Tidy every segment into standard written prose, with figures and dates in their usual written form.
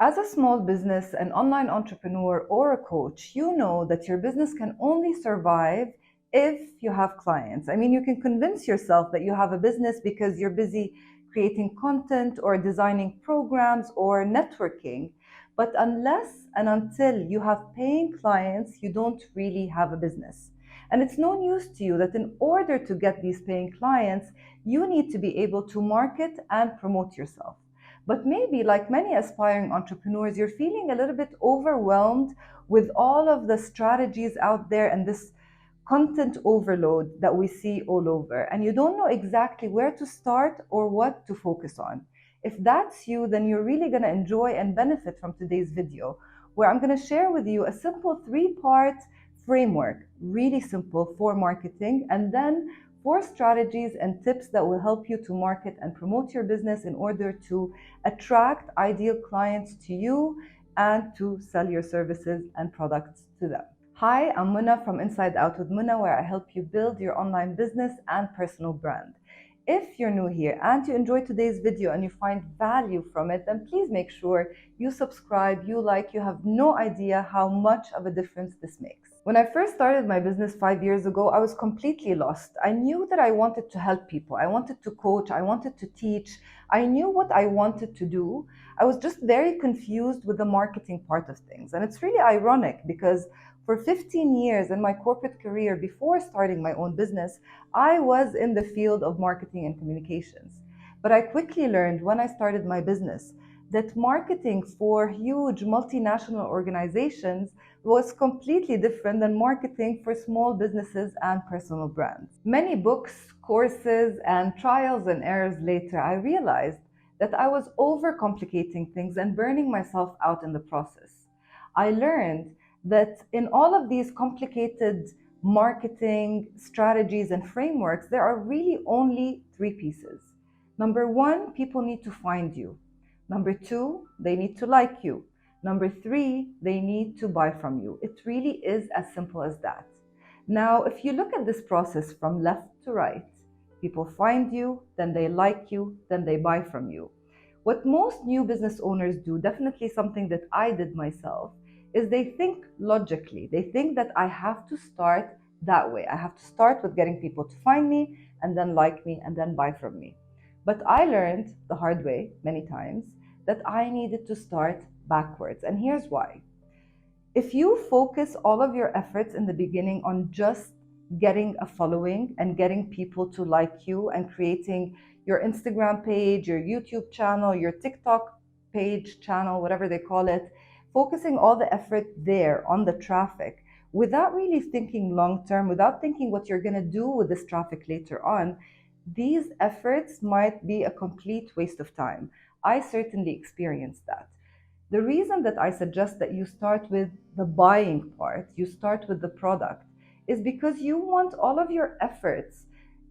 As a small business, an online entrepreneur, or a coach, you know that your business can only survive if you have clients. I mean, you can convince yourself that you have a business because you're busy creating content or designing programs or networking. But unless and until you have paying clients, you don't really have a business. And it's no news to you that in order to get these paying clients, you need to be able to market and promote yourself. But maybe, like many aspiring entrepreneurs, you're feeling a little bit overwhelmed with all of the strategies out there and this content overload that we see all over, and you don't know exactly where to start or what to focus on. If that's you, then you're really going to enjoy and benefit from today's video, where I'm going to share with you a simple 3-part framework, really simple, for marketing, and then 4 strategies and tips that will help you to market and promote your business in order to attract ideal clients to you and to sell your services and products to them. Hi, I'm Muna from Inside Out with Muna, where I help you build your online business and personal brand. If you're new here and you enjoyed today's video and you find value from it, then please make sure you subscribe, you like. You have no idea how much of a difference this makes. When I first started my business 5 years ago, I was completely lost. I knew that I wanted to help people. I wanted to coach. I wanted to teach. I knew what I wanted to do. I was just very confused with the marketing part of things. And it's really ironic because for 15 years in my corporate career before starting my own business, I was in the field of marketing and communications. But I quickly learned when I started my business that marketing for huge multinational organizations was completely different than marketing for small businesses and personal brands. Many books, courses, and trials and errors later, I realized that I was overcomplicating things and burning myself out in the process. I learned that in all of these complicated marketing strategies and frameworks, there are really only 3 pieces. Number one, people need to find you. Number two, they need to like you. Number three, they need to buy from you. It really is as simple as that. Now, if you look at this process from left to right, people find you, then they like you, then they buy from you. What most new business owners do, definitely something that I did myself, is they think logically. They think that I have to start that way. I have to start with getting people to find me and then like me and then buy from me. But I learned the hard way many times that I needed to start backwards. And here's why. If you focus all of your efforts in the beginning on just getting a following and getting people to like you and creating your Instagram page, your YouTube channel, your TikTok page, channel, whatever they call it, focusing all the effort there on the traffic without really thinking long term, without thinking what you're going to do with this traffic later on, these efforts might be a complete waste of time. I certainly experienced that. The reason that I suggest that you start with the buying part, you start with the product, is because you want all of your efforts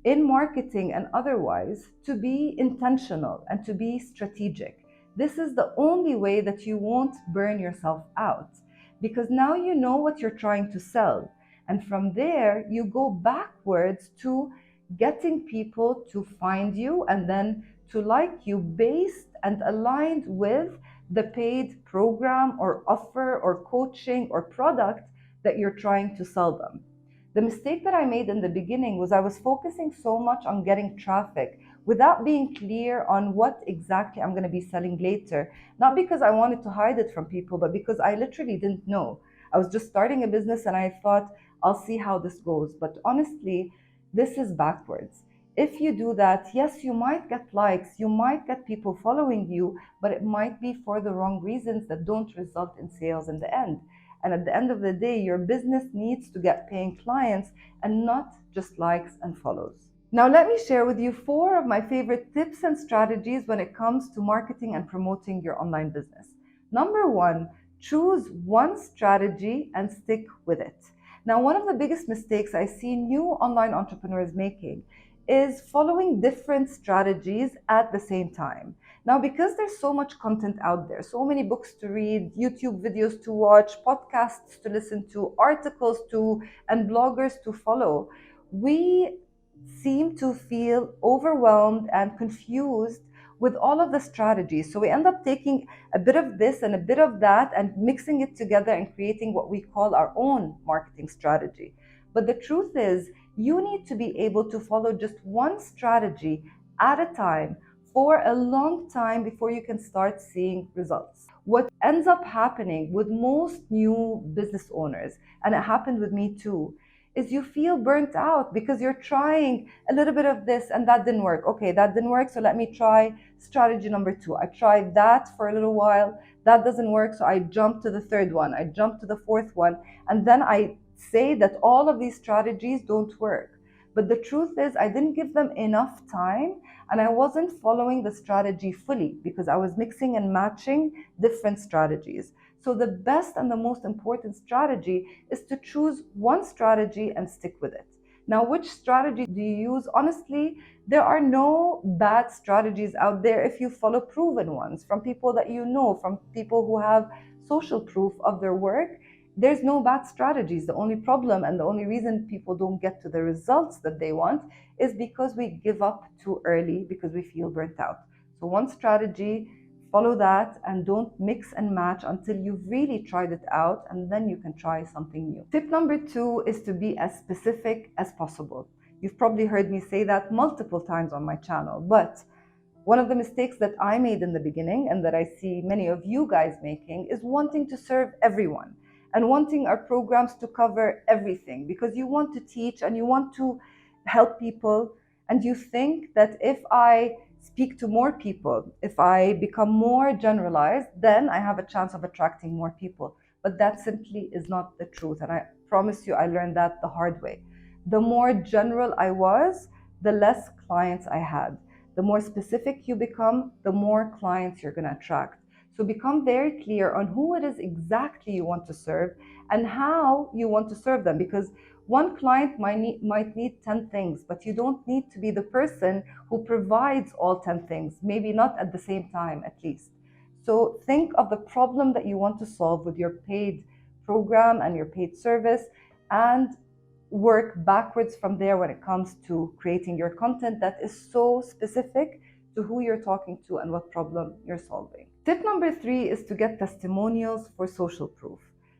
in marketing and otherwise to be intentional and to be strategic. This is the only way that you won't burn yourself out, because now you know what you're trying to sell. And from there, you go backwards to getting people to find you and then to like you based and aligned with the paid program or offer or coaching or product that you're trying to sell them. The mistake that I made in the beginning was I was focusing so much on getting traffic without being clear on what exactly I'm going to be selling later. Not because I wanted to hide it from people, but because I literally didn't know. I was just starting a business and I thought, I'll see how this goes. But honestly, this is backwards. If you do that, yes, you might get likes, you might get people following you, but it might be for the wrong reasons that don't result in sales in the end. And at the end of the day, your business needs to get paying clients and not just likes and follows. Now, let me share with you 4 of my favorite tips and strategies when it comes to marketing and promoting your online business. Number 1, choose one strategy and stick with it. Now, one of the biggest mistakes I see new online entrepreneurs making is following different strategies at the same time. Now, because there's so much content out there, so many books to read, YouTube videos to watch, podcasts to listen to, articles to, and bloggers to follow, we seem to feel overwhelmed and confused with all of the strategies. So we end up taking a bit of this and a bit of that and mixing it together and creating what we call our own marketing strategy. But the truth is, you need to be able to follow just one strategy at a time for a long time before you can start seeing results. What ends up happening with most new business owners, and it happened with me too, is you feel burnt out because you're trying a little bit of this and that didn't work. Okay, that didn't work, so let me try strategy number 2. I tried that for a little while, that doesn't work, so I jump to the third one, I jump to the fourth one, and then I say that all of these strategies don't work. But the truth is, I didn't give them enough time and I wasn't following the strategy fully because I was mixing and matching different strategies. So the best and the most important strategy is to choose one strategy and stick with it. Now, which strategy do you use? Honestly, there are no bad strategies out there if you follow proven ones from people that you know, from people who have social proof of their work. There's no bad strategies. The only problem and the only reason people don't get to the results that they want is because we give up too early because we feel burnt out. So one strategy, follow that, and don't mix and match until you've really tried it out, and then you can try something new. Tip number 2 is to be as specific as possible. You've probably heard me say that multiple times on my channel, but one of the mistakes that I made in the beginning and that I see many of you guys making is wanting to serve everyone and wanting our programs to cover everything because you want to teach and you want to help people, and you think that if I speak to more people, if I become more generalized, then I have a chance of attracting more people. But that simply is not the truth, and I promise you I learned that the hard way. The more general I was, the less clients I had. The more specific you become, the more clients you're going to attract. So become very clear on who it is exactly you want to serve and how you want to serve them, because one client might need 10 things, but you don't need to be the person who provides all 10 things, maybe not at the same time at least. So think of the problem that you want to solve with your paid program and your paid service, and work backwards from there when it comes to creating your content that is so specific to who you're talking to and what problem you're solving. Tip number 3 is to get testimonials for social proof.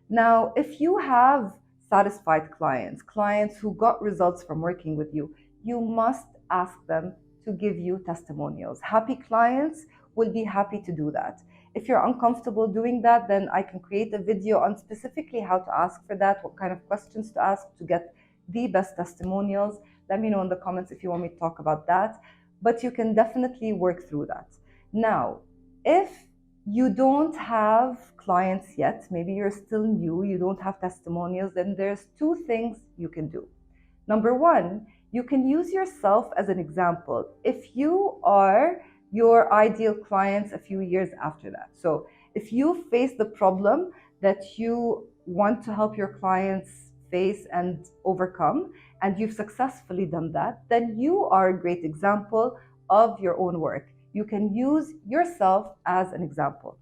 Now, if you have satisfied clients who got results from working with you, you must ask them to give you testimonials. Happy clients will be happy to do that. If you're uncomfortable doing that, then I can create a video on specifically how to ask for that, what kind of questions to ask to get the best testimonials. Let me know in the comments if you want me to talk about that, but you can definitely work through that. Now, if you don't have clients yet, maybe you're still new, you don't have testimonials, then there's 2 things you can do. Number 1, you can use yourself as an example if you are your ideal clients a few years after that. So if you face the problem that you want to help your clients face and overcome, and you've successfully done that, then you are a great example of your own work. You can use yourself as an example.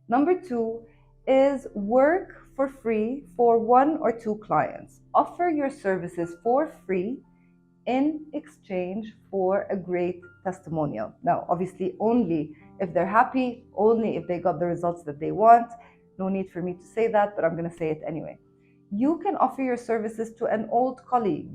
Number 2 is work for free for 1 or 2 clients. Offer your services for free in exchange for a great testimonial. Now, obviously, only if they're happy, only if they got the results that they want. No need for me to say that, but I'm going to say it anyway. You can offer your services to an old colleague,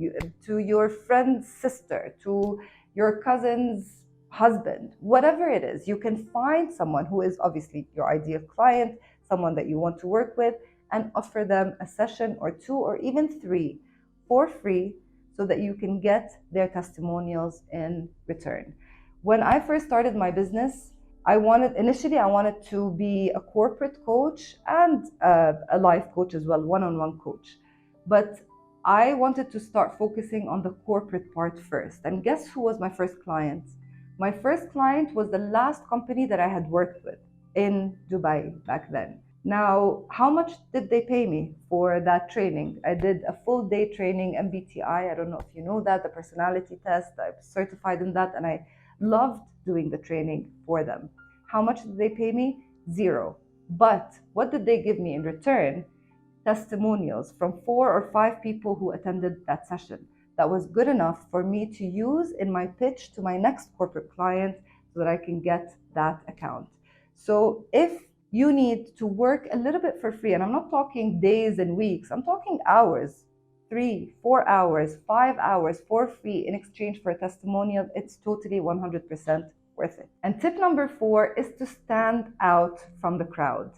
to your friend's sister, to your cousin's husband, whatever it is. You can find someone who is obviously your ideal client, someone that you want to work with, and offer them a session or 2 or even 3 for free so that you can get their testimonials in return. When I first started my business, initially I wanted to be a corporate coach and a life coach as well, one-on-one coach. But I wanted to start focusing on the corporate part first. And guess who was my first client? My first client was the last company that I had worked with in Dubai back then. Now, how much did they pay me for that training? I did a full day training, MBTI. I don't know if you know that, the personality test. I was certified in that, and I loved doing the training for them. How much did they pay me? 0. But what did they give me in return? Testimonials from 4 or 5 people who attended that session. That was good enough for me to use in my pitch to my next corporate client so that I can get that account. So if you need to work a little bit for free, and I'm not talking days and weeks, I'm talking hours, 3, 4 hours, 5 hours for free in exchange for a testimonial, it's totally 100% worth it. And tip number 4 is to stand out from the crowd.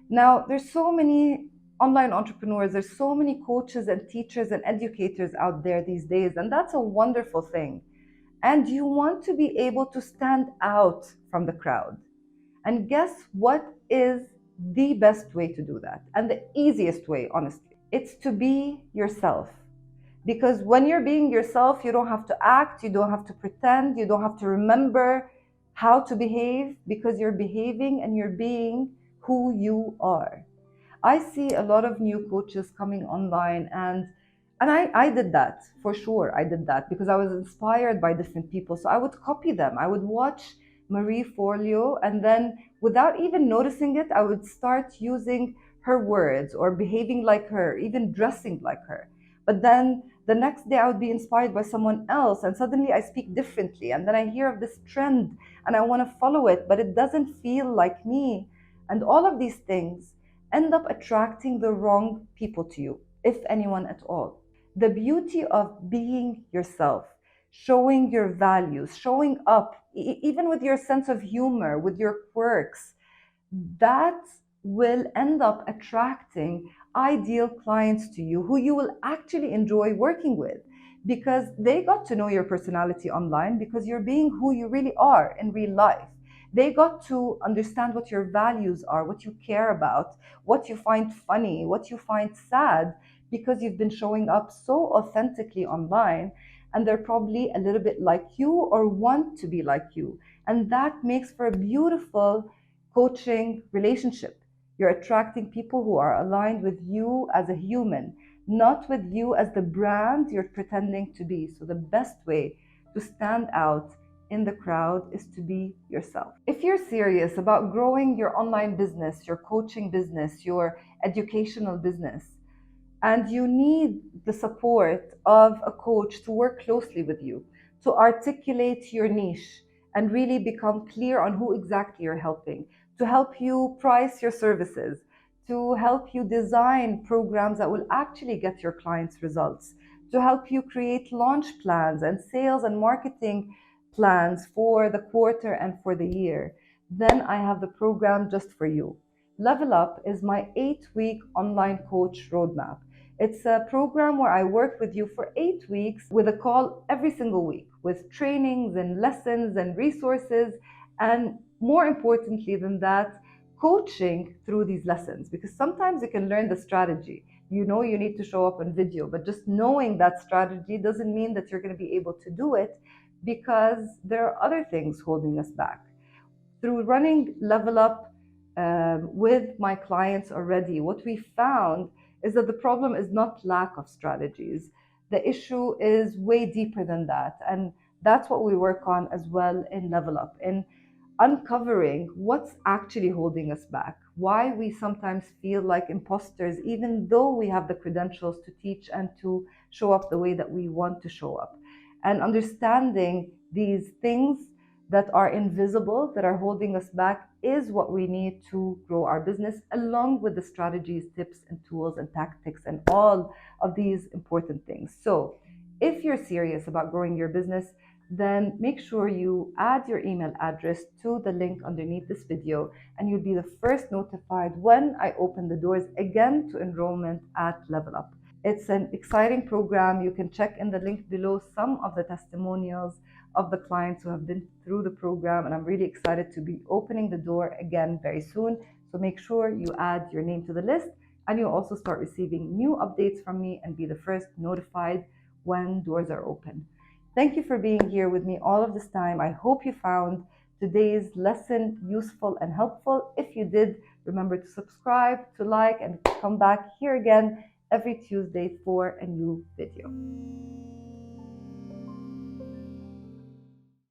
Now, there's so many online entrepreneurs, there's so many coaches and teachers and educators out there these days, and that's a wonderful thing. And you want to be able to stand out from the crowd. And guess what is the best way to do that? And the easiest way, honestly, it's to be yourself. Because when you're being yourself, you don't have to act, you don't have to pretend, you don't have to remember how to behave, because you're behaving and you're being who you are. I see a lot of new coaches coming online, and I did that for sure. I did that because I was inspired by different people. So I would copy them. I would watch Marie Forleo, and then without even noticing it, I would start using her words or behaving like her, even dressing like her. But then the next day I would be inspired by someone else, and suddenly I speak differently. And then I hear of this trend and I want to follow it, but it doesn't feel like me. And all of these things end up attracting the wrong people to you, if anyone at all. The beauty of being yourself, showing your values, showing up, even with your sense of humor, with your quirks, that will end up attracting ideal clients to you who you will actually enjoy working with, because they got to know your personality online because you're being who you really are in real life. They got to understand what your values are, what you care about, what you find funny, what you find sad, because you've been showing up so authentically online, and they're probably a little bit like you or want to be like you. And that makes for a beautiful coaching relationship. You're attracting people who are aligned with you as a human, not with you as the brand you're pretending to be. So the best way to stand out in the crowd is to be yourself. If you're serious about growing your online business, your coaching business, your educational business, and you need the support of a coach to work closely with you, to articulate your niche and really become clear on who exactly you're helping, to help you price your services, to help you design programs that will actually get your clients results, to help you create launch plans and sales and marketing plans for the quarter and for the year, then I have the program just for you. Level Up is my 8-week online coach roadmap. It's a program where I work with you for 8 weeks with a call every single week with trainings and lessons and resources. And more importantly than that, coaching through these lessons. Because sometimes you can learn the strategy. You know you need to show up on video, but just knowing that strategy doesn't mean that you're going to be able to do it, because there are other things holding us back. Through running Level Up with my clients already, what we found is that the problem is not lack of strategies. The issue is way deeper than that. And that's what we work on as well in Level Up, in uncovering what's actually holding us back, why we sometimes feel like imposters, even though we have the credentials to teach and to show up the way that we want to show up. And understanding these things that are invisible, that are holding us back, is what we need to grow our business, along with the strategies, tips, and tools, and tactics, and all of these important things. So, if you're serious about growing your business, then make sure you add your email address to the link underneath this video, and you'll be the first notified when I open the doors again to enrollment at Level Up. It's an exciting program. You can check in the link below some of the testimonials of the clients who have been through the program, and I'm really excited to be opening the door again very soon. So make sure you add your name to the list, and you'll also start receiving new updates from me and be the first notified when doors are open. Thank you for being here with me all of this time. I hope you found today's lesson useful and helpful. If you did, remember to subscribe, to like, and come back here again every Tuesday for a new video.